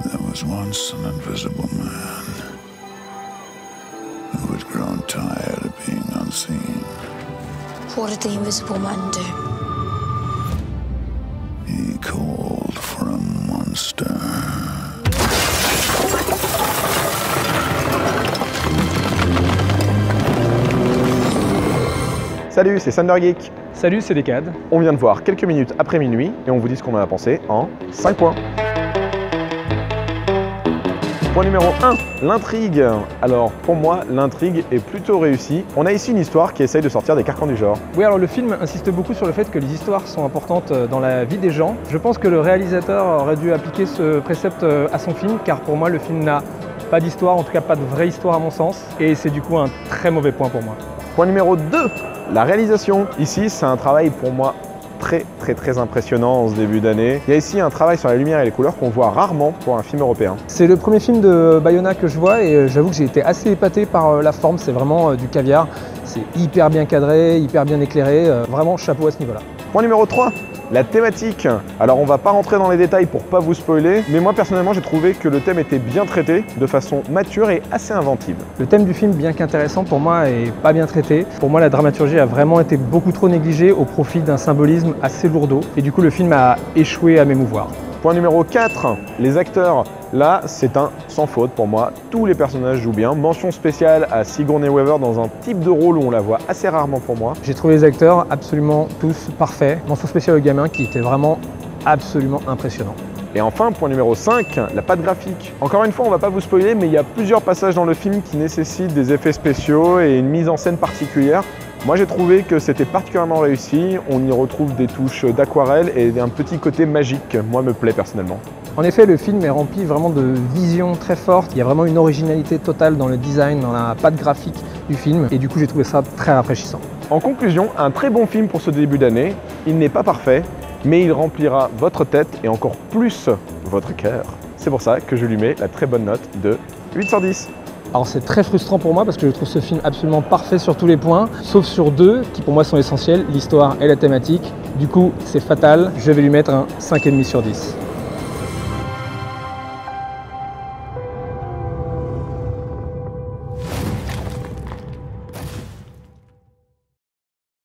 There was once an invisible man who had grown tired of being unseen. What did the invisible man do? He called for a monster. Salut, c'est Thundergeek. Salut, c'est Decad. On vient de voir quelques minutes après minuit et on vous dit ce qu'on en a pensé en 5 points. Point numéro 1, l'intrigue. Alors pour moi, l'intrigue est plutôt réussie. On a ici une histoire qui essaye de sortir des carcans du genre. Oui, alors le film insiste beaucoup sur le fait que les histoires sont importantes dans la vie des gens. Je pense que le réalisateur aurait dû appliquer ce précepte à son film, car pour moi le film n'a pas d'histoire, en tout cas pas de vraie histoire à mon sens, et c'est du coup un très mauvais point pour moi. Point numéro 2, la réalisation. Ici, c'est un travail pour moi très impressionnant en ce début d'année. Il y a ici un travail sur la lumière et les couleurs qu'on voit rarement pour un film européen. C'est le premier film de Bayona que je vois et j'avoue que j'ai été assez épaté par la forme, c'est vraiment du caviar. C'est hyper bien cadré, hyper bien éclairé, vraiment chapeau à ce niveau-là. Point numéro 3, la thématique. Alors on va pas rentrer dans les détails pour pas vous spoiler, mais moi personnellement j'ai trouvé que le thème était bien traité, de façon mature et assez inventive. Le thème du film, bien qu'intéressant, pour moi est pas bien traité. Pour moi la dramaturgie a vraiment été beaucoup trop négligée au profit d'un symbolisme assez lourdeau et du coup le film a échoué à m'émouvoir. Point numéro 4, les acteurs. Là, c'est un sans faute pour moi. Tous les personnages jouent bien. Mention spéciale à Sigourney Weaver dans un type de rôle où on la voit assez rarement pour moi. J'ai trouvé les acteurs absolument tous parfaits. Mention spéciale au gamin qui était vraiment absolument impressionnant. Et enfin, point numéro 5, la patte graphique. Encore une fois, on va pas vous spoiler, mais il y a plusieurs passages dans le film qui nécessitent des effets spéciaux et une mise en scène particulière. Moi j'ai trouvé que c'était particulièrement réussi, on y retrouve des touches d'aquarelle et un petit côté magique, moi me plaît personnellement. En effet, le film est rempli vraiment de visions très fortes, il y a vraiment une originalité totale dans le design, dans la patte graphique du film et du coup j'ai trouvé ça très rafraîchissant. En conclusion, un très bon film pour ce début d'année, il n'est pas parfait, mais il remplira votre tête et encore plus votre cœur. C'est pour ça que je lui mets la très bonne note de 8 sur 10. Alors c'est très frustrant pour moi parce que je trouve ce film absolument parfait sur tous les points, sauf sur deux qui pour moi sont essentiels, l'histoire et la thématique. Du coup c'est fatal, je vais lui mettre un 5,5 sur 10.